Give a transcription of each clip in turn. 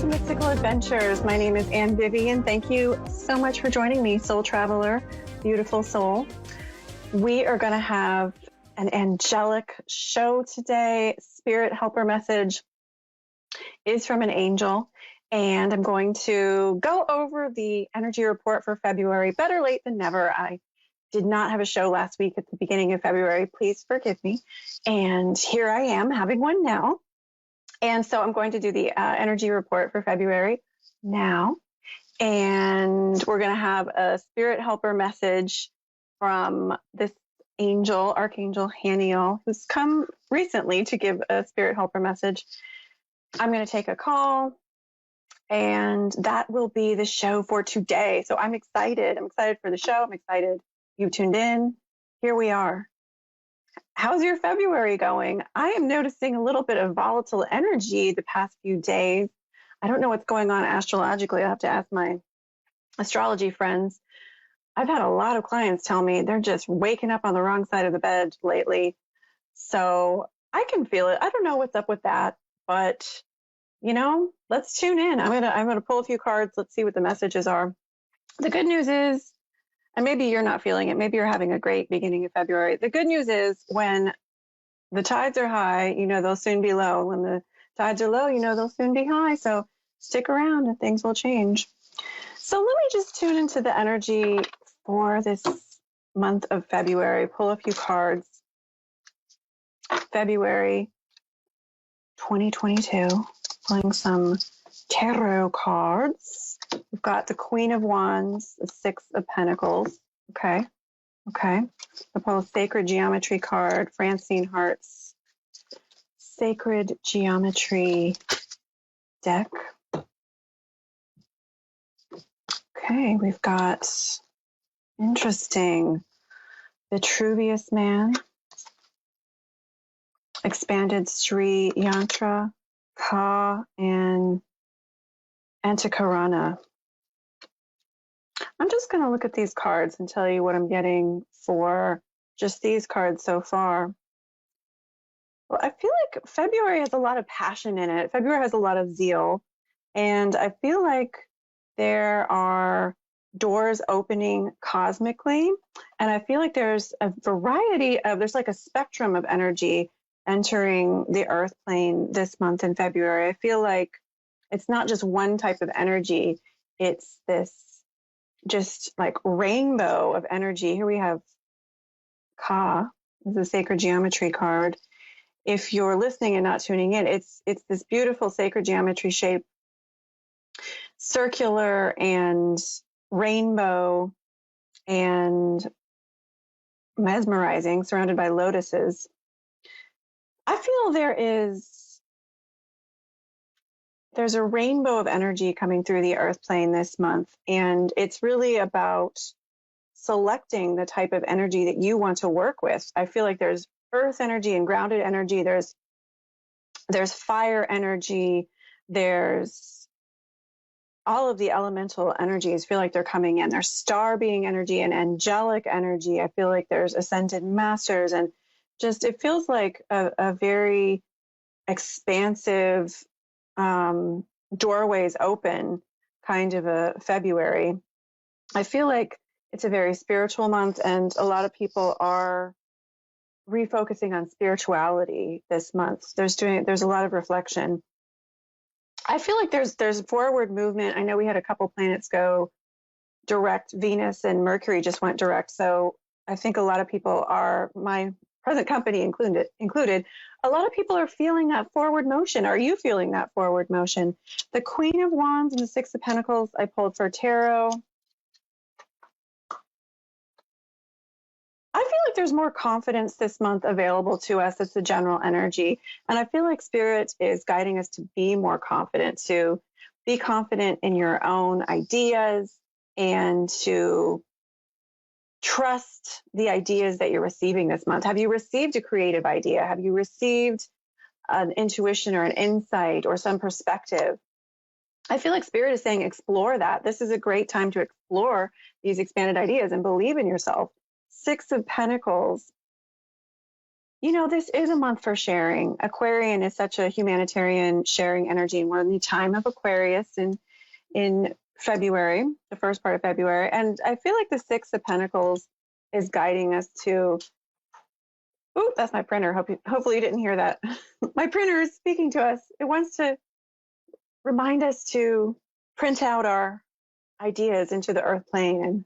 to Mystical Adventures. My name is Ann Vivian. Thank you so much for joining me, Soul Traveler, beautiful soul. We are going to have an angelic show today. Spirit helper message is from an angel, and I'm going to go over the energy report for February. Better late than never. I did not have a show last week at the beginning of February. Please forgive me. And here I am having one now. And so I'm going to do the energy report for February now. And we're going to have a spirit helper message from this angel, Archangel Haniel, who's come recently to give a spirit helper message. I'm going to take a call, and that will be the show for today. So I'm excited. I'm excited for the show. I'm excited you tuned in. Here we are. How's your February going? I am noticing a little bit of volatile energy the past few days. I don't know what's going on astrologically. I'll have to ask my astrology friends. I've had a lot of clients tell me they're just waking up on the wrong side of the bed lately. So I can feel it. I don't know what's up with that, but let's tune in. I'm gonna pull a few cards. Let's see what the messages are. The good news is, and maybe you're not feeling it, maybe you're having a great beginning of February. The good news is when the tides are high, they'll soon be low. When the tides are low, they'll soon be high. So stick around and things will change. So let me just tune into the energy for this month of February. Pull a few cards. February 2022. Pulling some tarot cards. We've got the Queen of Wands, the Six of Pentacles. Okay. I pull a Sacred Geometry card, Francine Hart's Sacred Geometry deck. Okay, we've got interesting Vitruvius Man, Expanded Sri Yantra, Ka, and Antikarana. I'm just going to look at these cards and tell you what I'm getting for just these cards so far. Well, I feel like February has a lot of passion in it. February has a lot of zeal. And I feel like there are doors opening cosmically. And I feel like there's a variety of, there's like a spectrum of energy entering the earth plane this month in February. I feel like it's not just one type of energy. It's this just like rainbow of energy. Here we have Ka, this is a Sacred Geometry card. If you're listening and not tuning in, it's this beautiful sacred geometry shape, circular and rainbow and mesmerizing, surrounded by lotuses. I feel there's a rainbow of energy coming through the earth plane this month, and it's really about selecting the type of energy that you want to work with. I feel like there's earth energy and grounded energy. There's fire energy. There's all of the elemental energies feel like they're coming in. There's star being energy and angelic energy. I feel like there's ascended masters, and just it feels like a very expansive doorways open kind of a February. I feel like it's a very spiritual month, and a lot of people are refocusing on spirituality this month. There's a lot of reflection. I feel like there's forward movement. I know we had a couple planets go direct. Venus and Mercury just went direct. So I think a lot of people are, my present company included, a lot of people are feeling that forward motion. Are you feeling that forward motion? The Queen of Wands and the Six of Pentacles I pulled for tarot. I feel like there's more confidence this month available to us. It's the general energy. And I feel like Spirit is guiding us to be more confident, to be confident in your own ideas and to trust the ideas that you're receiving this month. Have you received a creative idea? Have you received an intuition or an insight or some perspective? I feel like Spirit is saying explore that. This is a great time to explore these expanded ideas and believe in yourself. Six of Pentacles. This is a month for sharing. Aquarian is such a humanitarian sharing energy, and we're in the time of Aquarius in February, the first part of February. And I feel like the Six of Pentacles is guiding us to, ooh, that's my printer. Hopefully you didn't hear that. My printer is speaking to us. It wants to remind us to print out our ideas into the earth plane and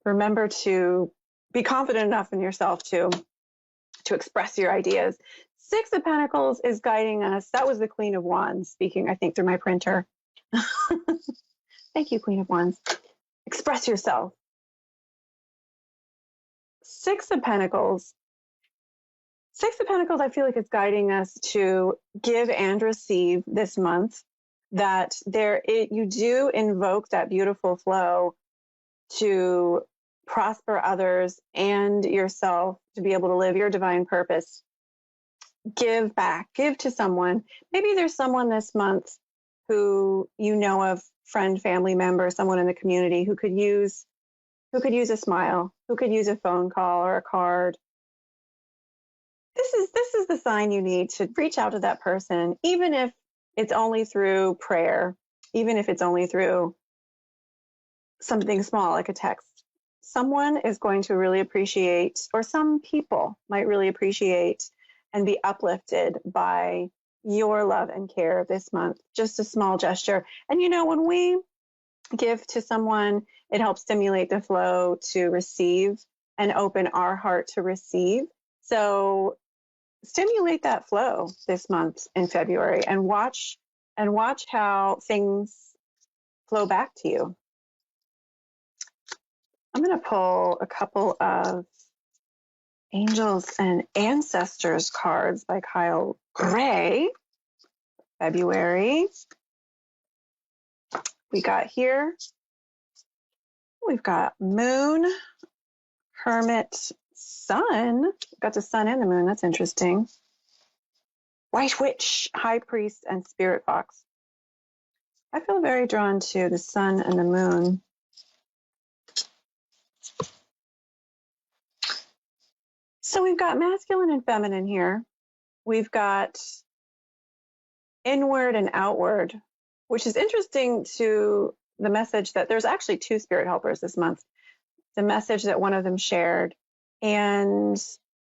remember to be confident enough in yourself to express your ideas. Six of Pentacles is guiding us. That was the Queen of Wands speaking, I think, through my printer. Thank you, Queen of Wands. Express yourself. Six of Pentacles. Six of Pentacles, I feel like it's guiding us to give and receive this month. That you do invoke that beautiful flow to prosper others and yourself to be able to live your divine purpose. Give back, give to someone. Maybe there's someone this month who you know of, friend, family member, someone in the community who could use a smile, who could use a phone call or a card. This is the sign you need to reach out to that person, even if it's only through prayer, even if it's only through something small like a text. Someone is going to really appreciate, or some people might really appreciate and be uplifted by your love and care this month. Just a small gesture. And when we give to someone, it helps stimulate the flow to receive and open our heart to receive. So stimulate that flow this month in February and watch how things flow back to you. I'm going to pull a couple of Angels and Ancestors cards by Kyle Gray. February. We've got Moon, Hermit, Sun. We've got the Sun and the Moon. That's interesting. White Witch, High Priest, and Spirit Fox. I feel very drawn to the Sun and the Moon. So we've got masculine and feminine here. We've got inward and outward, which is interesting to the message that there's actually two spirit helpers this month. The message that one of them shared. And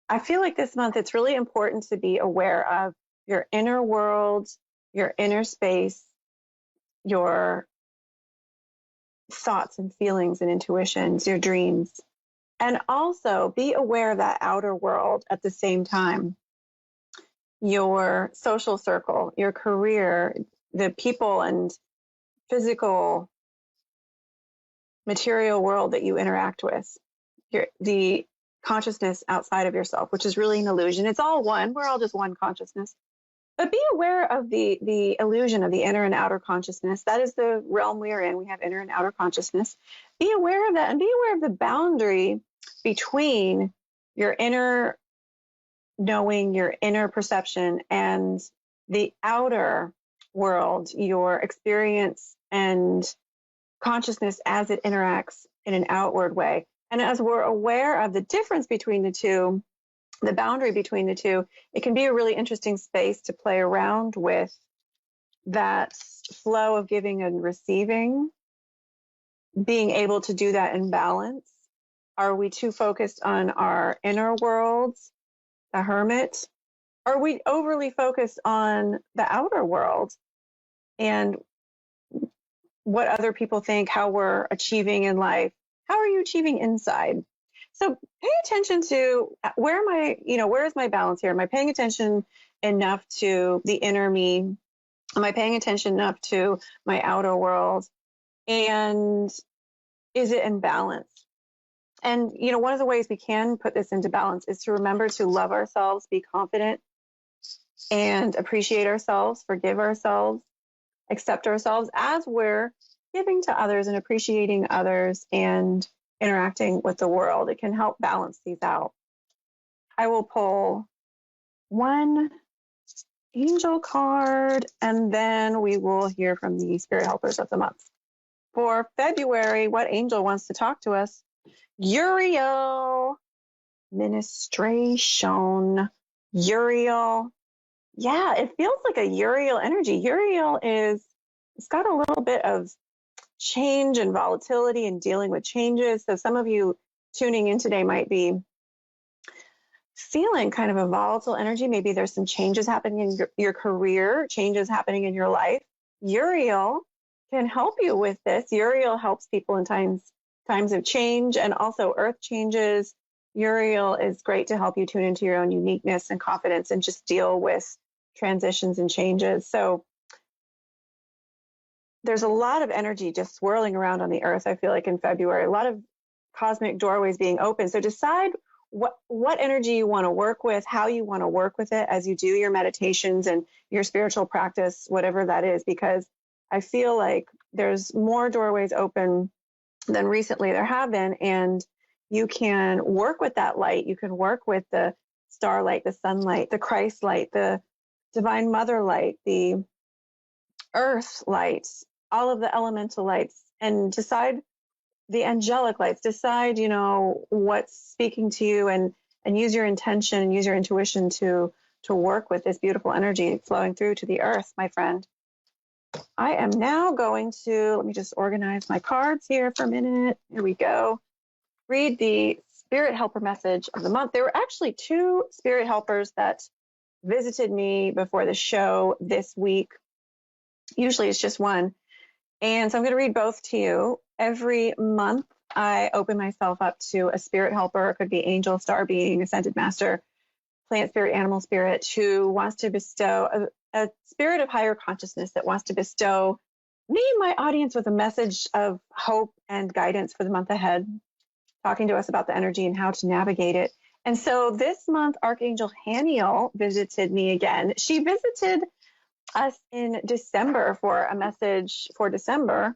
I feel like this month it's really important to be aware of your inner world, your inner space, your thoughts and feelings and intuitions, your dreams. And also be aware of that outer world at the same time. Your social circle, your career, the people and physical material world that you interact with, the consciousness outside of yourself, which is really an illusion. It's all one. We're all just one consciousness. But be aware of the illusion of the inner and outer consciousness. That is the realm we are in. We have inner and outer consciousness. Be aware of that and be aware of the boundary between your inner knowing, your inner perception, and the outer world, your experience and consciousness as it interacts in an outward way. And as we're aware of the difference between the two, the boundary between the two, it can be a really interesting space to play around with that flow of giving and receiving, being able to do that in balance. Are we too focused on our inner worlds, the hermit? Are we overly focused on the outer world and what other people think, how we're achieving in life? How are you achieving inside? So pay attention to where is my balance here? Am I paying attention enough to the inner me? Am I paying attention enough to my outer world? And is it in balance? And, one of the ways we can put this into balance is to remember to love ourselves, be confident, and appreciate ourselves, forgive ourselves, accept ourselves as we're giving to others and appreciating others and interacting with the world. It can help balance these out. I will pull one angel card and then we will hear from the spirit helpers of the month. For February, what angel wants to talk to us? Uriel. administration. Uriel. Yeah, it feels like a Uriel energy. It's got a little bit of change and volatility and dealing with changes. So some of you tuning in today might be feeling kind of a volatile energy. Maybe there's some changes happening in your career, changes happening in your life. Uriel can help you with this. Uriel helps people in times of change and also earth changes. Uriel is great to help you tune into your own uniqueness and confidence and just deal with transitions and changes. So there's a lot of energy just swirling around on the earth, I feel like, in February, a lot of cosmic doorways being open. So decide what energy you want to work with, how you want to work with it as you do your meditations and your spiritual practice, whatever that is, because I feel like there's more doorways open than recently there have been, and you can work with that light. You can work with the starlight, the sunlight, the Christ light, the divine mother light, the earth lights, all of the elemental lights, and decide the angelic lights, decide, what's speaking to you, and use your intention and use your intuition to work with this beautiful energy flowing through to the earth, my friend. I am now going to, let me just organize my cards here for a minute. Here we go. Read the spirit helper message of the month. There were actually 2 spirit helpers that visited me before the show this week. Usually it's just one. And so I'm going to read both to you. Every month, I open myself up to a spirit helper. It could be angel, star being, ascended master, plant spirit, animal spirit, who wants to bestow a spirit of higher consciousness that wants to bestow me and my audience with a message of hope and guidance for the month ahead, talking to us about the energy and how to navigate it. And so this month, Archangel Haniel visited me again. She visited us in December for a message for December.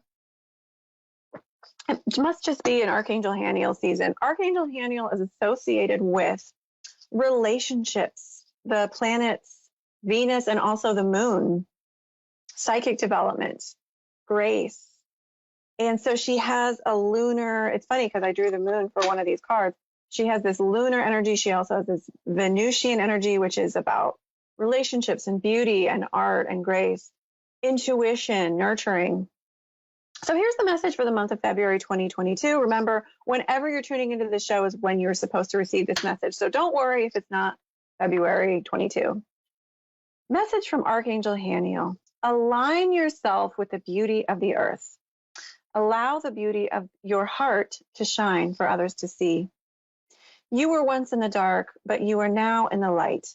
It must just be an Archangel Haniel season. Archangel Haniel is associated with relationships, the planets, Venus, and also the moon, psychic development, grace. And so she has a lunar, it's funny because I drew the moon for one of these cards. She has this lunar energy. She also has this Venusian energy, which is about relationships and beauty and art and grace, intuition, nurturing. So here's the message for the month of February 2022. Remember, whenever you're tuning into the show is when you're supposed to receive this message. So don't worry if it's not February 22. Message from Archangel Haniel. Align yourself with the beauty of the earth. Allow the beauty of your heart to shine for others to see. You were once in the dark, but you are now in the light.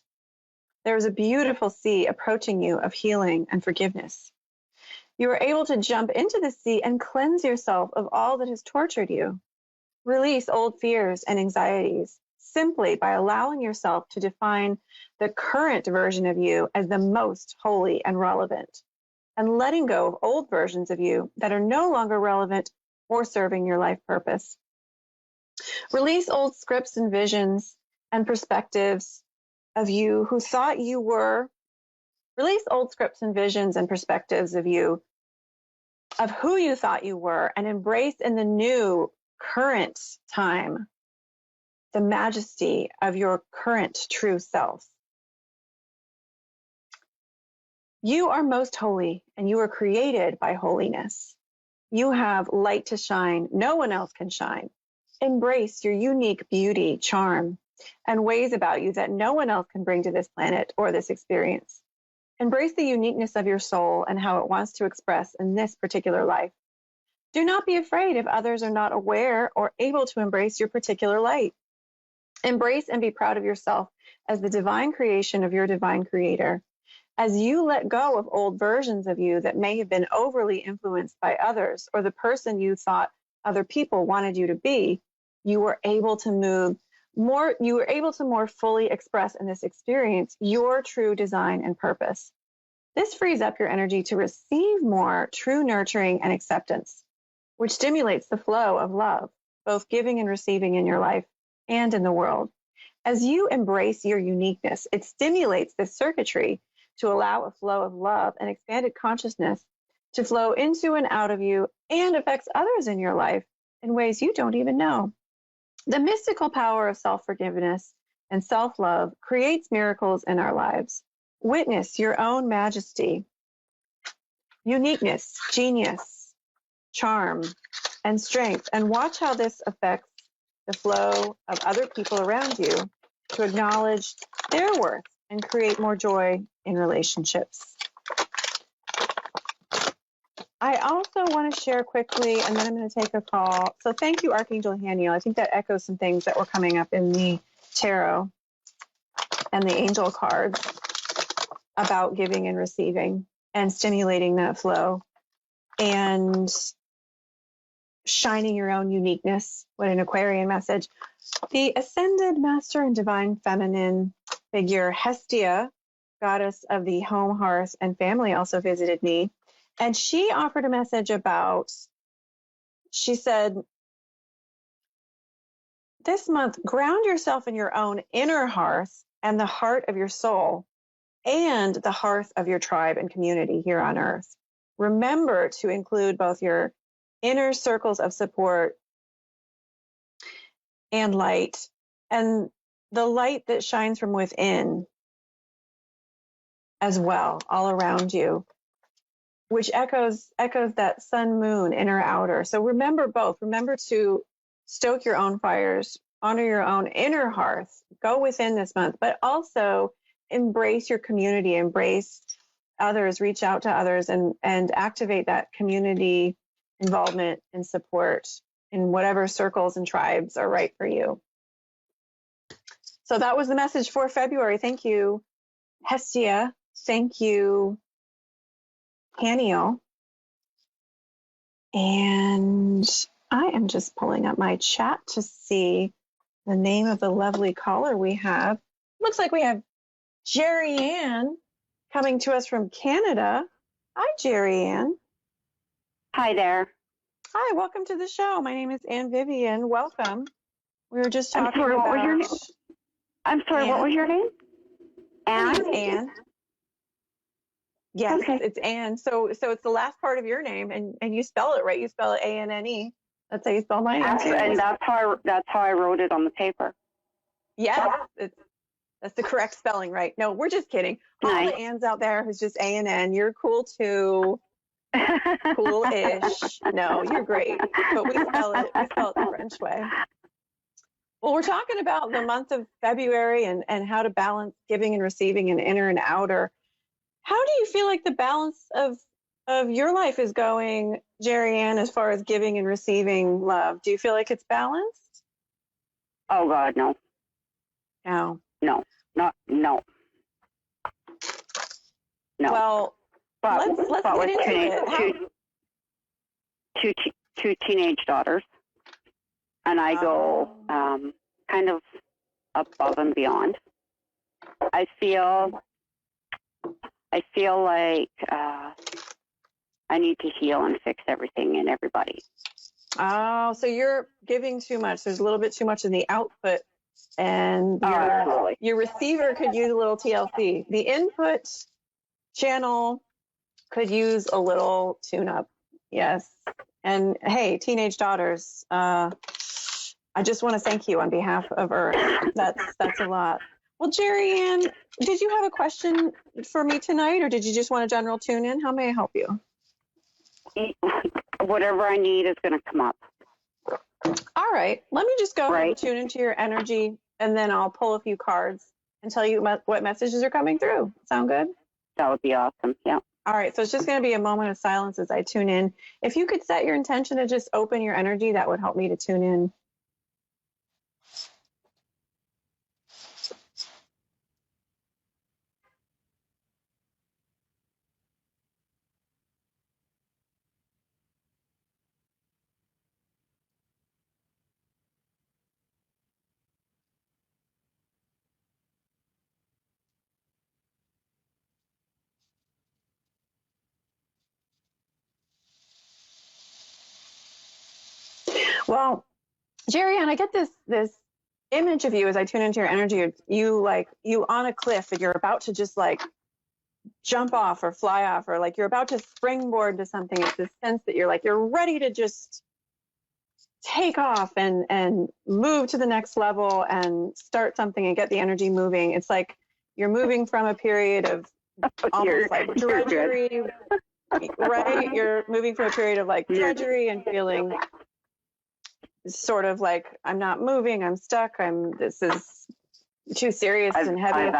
There is a beautiful sea approaching you of healing and forgiveness. You are able to jump into the sea and cleanse yourself of all that has tortured you. Release old fears and anxieties simply by allowing yourself to define the current version of you as the most holy and relevant, and letting go of old versions of you that are no longer relevant or serving your life purpose. Release old scripts and visions and perspectives of you who thought you were. Release old scripts and visions and perspectives of you, of who you thought you were, and embrace in the new current time the majesty of your current true self. You are most holy, and you are created by holiness. You have light to shine. No one else can shine. Embrace your unique beauty, charm, and ways about you that no one else can bring to this planet or this experience. Embrace the uniqueness of your soul and how it wants to express in this particular life. Do not be afraid if others are not aware or able to embrace your particular light. Embrace and be proud of yourself as the divine creation of your divine creator. As you let go of old versions of you that may have been overly influenced by others or the person you thought other people wanted you to be, you were able to more fully express in this experience your true design and purpose. This frees up your energy to receive more true nurturing and acceptance, which stimulates the flow of love, both giving and receiving in your life and in the world. As you embrace your uniqueness, it stimulates this circuitry to allow a flow of love and expanded consciousness to flow into and out of you and affects others in your life in ways you don't even know. The mystical power of self-forgiveness and self-love creates miracles in our lives. Witness your own majesty, uniqueness, genius, charm, and strength, and watch how this affects the flow of other people around you to acknowledge their worth and create more joy in relationships. I also want to share quickly, and then I'm going to take a call. So thank you, Archangel Haniel. I think that echoes some things that were coming up in the tarot and the angel cards about giving and receiving and stimulating that flow and shining your own uniqueness. What an Aquarian message. The ascended master and divine feminine figure, Hestia, goddess of the home, hearth, and family, also visited me. And she offered a message about, she said, this month, ground yourself in your own inner hearth and the heart of your soul and the hearth of your tribe and community here on earth. Remember to include both your inner circles of support and light, and the light that shines from within as well, all around you, which echoes that sun, moon, inner, outer. So remember both. Remember to stoke your own fires, honor your own inner hearth, go within this month, but also embrace your community, embrace others, reach out to others, and activate that community involvement and support in whatever circles and tribes are right for you. So that was the message for February. Thank you, Hestia. Thank you, Haniel. And I am just pulling up my chat to see the name of the lovely caller we have. Looks like we have Jerry Ann coming to us from Canada. Hi, Jerry Ann. Hi there. Hi, welcome to the show. My name is Ann Vivian. Welcome. We were just talking what about... was your name? I'm sorry, Ann. What was your name? My Ann? name's Ann. Yes, okay. It's Ann. So it's the last part of your name, and you spell it right. You spell it A-N-N-E. That's how you spell my name too. And that's how I wrote it on the paper. Yes, that's the correct spelling, right? No, we're just kidding. All Nice. the Anns out there who's just A-N-N, you're cool too. Cool-ish. No, you're great. But we spell it the French way. Well, we're talking about the month of February and how to balance giving and receiving and inner and outer. How do you feel like the balance of your life is going, Jerry Ann, as far as giving and receiving love? Do you feel like it's balanced? Oh, God, no. No. No. No. Well, let's get into it. Two teenage daughters, and I go kind of above and beyond. I feel like I need to heal and fix everything and everybody. Oh, so you're giving too much. There's a little bit too much in the output, and your receiver could use a little TLC. The input channel could use a little tune-up. Yes. And hey, teenage daughters, I just want to thank you on behalf of Earth. That's a lot. Well, Jerry Ann, did you have a question for me tonight, or did you just want a general tune-in? How may I help you? Whatever I need is going to come up. All right. Let me just go ahead and tune into your energy, and then I'll pull a few cards and tell you what messages are coming through. Sound good? That would be awesome. Yeah. All right. So it's just going to be a moment of silence as I tune in. If you could set your intention to just open your energy, that would help me to tune in. Well, Jerry Ann, I get this image of you as I tune into your energy. You on a cliff and you're about to just like jump off or fly off, or like you're about to springboard to something. It's this sense that you're ready to just take off and move to the next level and start something and get the energy moving. It's like you're moving from a period of almost like drudgery, right? You're moving from a period of like drudgery and feeling sort of like, I'm not moving, I'm stuck, this is too serious and heavy.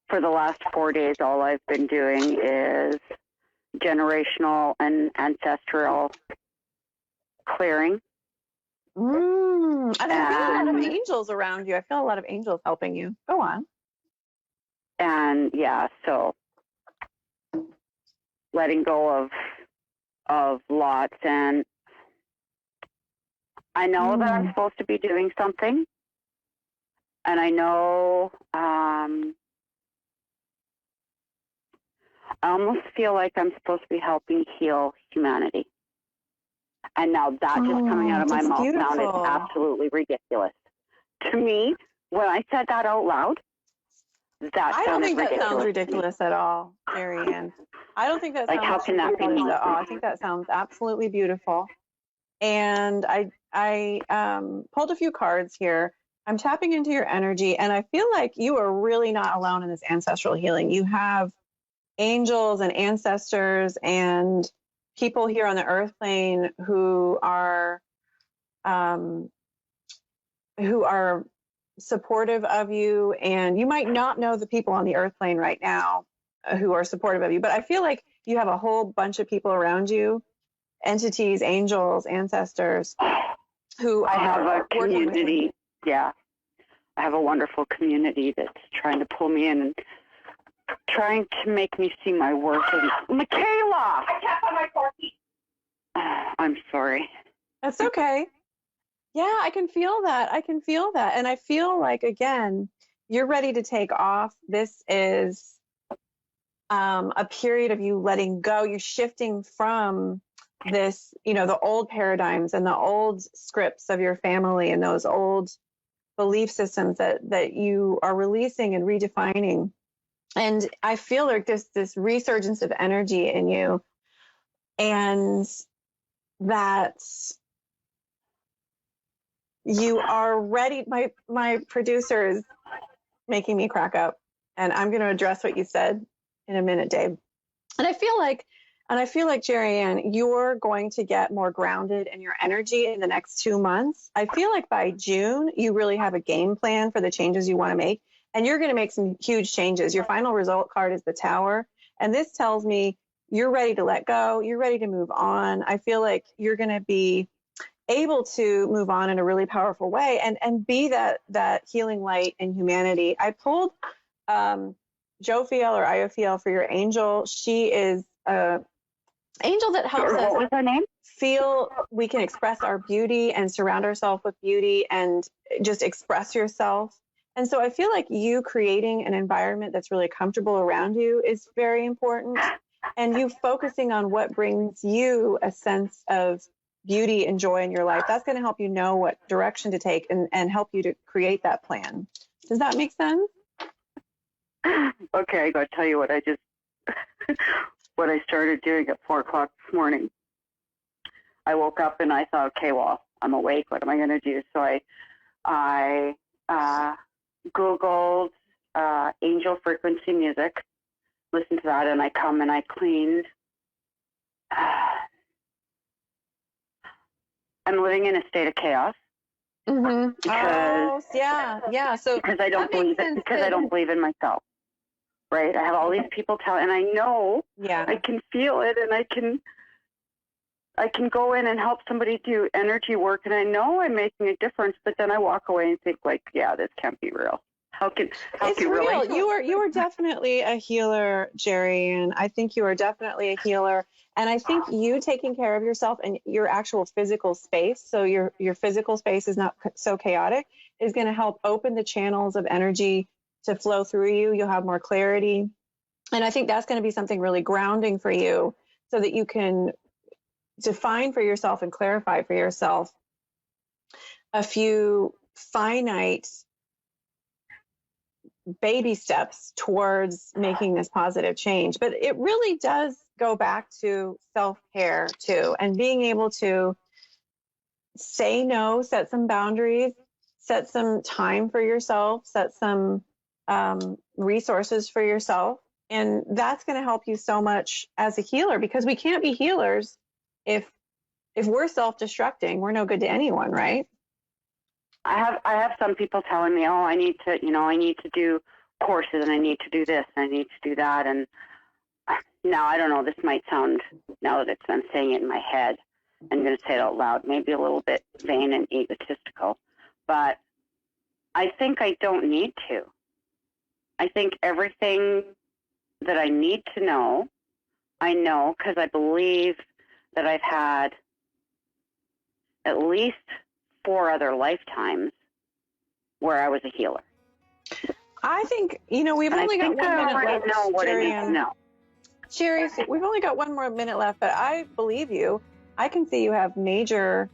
For the last 4 days, all I've been doing is generational and ancestral clearing. And I feel a lot of angels around you. I feel a lot of angels helping you. Go on. And yeah, so letting go of lots, and I know that I'm supposed to be doing something, and I know I almost feel like I'm supposed to be helping heal humanity. And now that just coming out of my mouth sounded absolutely ridiculous. To me, when I said that out loud, I don't think that sounds ridiculous at all, Marianne. I don't think that sounds ridiculous at all. I think that sounds absolutely beautiful. And I pulled a few cards here. I'm tapping into your energy, and I feel like you are really not alone in this ancestral healing. You have angels and ancestors and people here on the earth plane who are supportive of you, and you might not know the people on the earth plane right now who are supportive of you, but I feel like you have a whole bunch of people around you, entities, angels, ancestors, who I have a community. Yeah, I have a wonderful community that's trying to pull me in and trying to make me see my work. And Michaela, I tapped on my corky. I'm sorry. That's okay. Yeah, I can feel that. And I feel like, again, you're ready to take off. This is a period of you letting go. You're shifting from this, the old paradigms and the old scripts of your family and those old belief systems that you are releasing and redefining. And I feel like there's this resurgence of energy in you, and that you are ready. My producer is making me crack up, and I'm going to address what you said in a minute, Dave. And I feel like, Jerry Ann, you're going to get more grounded in your energy in the next 2 months. I feel like by June, you really have a game plan for the changes you want to make. And you're going to make some huge changes. Your final result card is the Tower. And this tells me you're ready to let go. You're ready to move on. I feel like you're going to be able to move on in a really powerful way and be that healing light in humanity. I pulled Jophiel or Iophiel for your angel. She is an angel that helps us. What was her name? Feel we can express our beauty and surround ourselves with beauty and just express yourself. And so I feel like you creating an environment that's really comfortable around you is very important. And you focusing on what brings you a sense of beauty and joy in your life, that's going to help you know what direction to take and help you to create that plan. Does that make sense? Okay, I got to tell you what I started doing at 4 o'clock this morning. I woke up and I thought, okay, well, I'm awake. What am I going to do? So I Googled angel frequency music, listened to that, and I come and I cleaned. I'm living in a state of chaos. Mm-hmm. Because, yeah. So because I don't believe it, because I don't believe in myself. Right? I have all these people and I know I can feel it, and I can go in and help somebody do energy work, and I know I'm making a difference, but then I walk away and think like, yeah, this can't be real. It's real. You are definitely a healer, Jerry, and I think you are definitely a healer. And I think you taking care of yourself and your actual physical space, so your physical space is not so chaotic, is going to help open the channels of energy to flow through you. You'll have more clarity. And I think that's going to be something really grounding for you so that you can define for yourself and clarify for yourself a few finite baby steps towards making this positive change. But it really does go back to self-care too, and being able to say no, set some boundaries, set some time for yourself, set some resources for yourself. And that's going to help you so much as a healer, because we can't be healers if we're self-destructing. We're no good to anyone, right? I have some people telling me, oh, I need to do courses, and I need to do this, and I need to do that. And now, I don't know, this might sound, now that I'm saying it in my head, I'm going to say it out loud, maybe a little bit vain and egotistical, but I think I don't need to. I think everything that I need to know, I know, because I believe that I've had at least 4 other lifetimes where I was a healer. I think, we've only got 1 minute left. Know what I need to know. Sherry, we've only got 1 more minute left, but I believe you. I can see you have major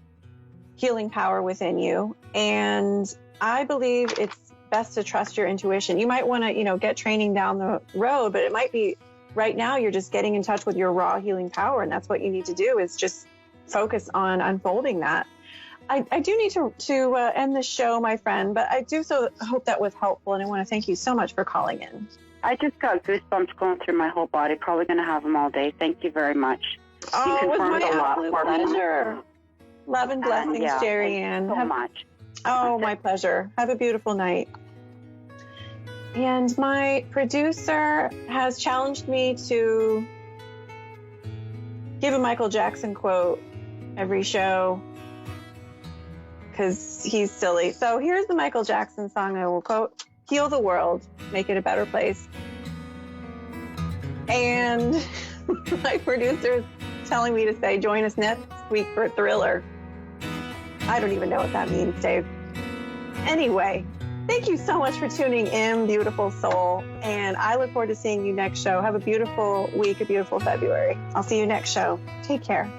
healing power within you, and I believe it's best to trust your intuition. You might want to, get training down the road, but it might be right now you're just getting in touch with your raw healing power, and that's what you need to do, is just focus on unfolding that. I do need to end the show, my friend, but I do so hope that was helpful, and I want to thank you so much for calling in. I just got goosebumps going through my whole body. Probably going to have them all day. Thank you very much. Oh, it was my absolute pleasure. Love and blessings, Jerry Ann. So much. Oh, my pleasure. Have a beautiful night. And my producer has challenged me to give a Michael Jackson quote every show, because he's silly. So here's the Michael Jackson song I will quote: "Heal the world, make it a better place." And my producer is telling me to say, join us next week for Thriller. I don't even know what that means, Dave. Anyway, thank you so much for tuning in, beautiful soul. And I look forward to seeing you next show. Have a beautiful week, a beautiful February. I'll see you next show. Take care.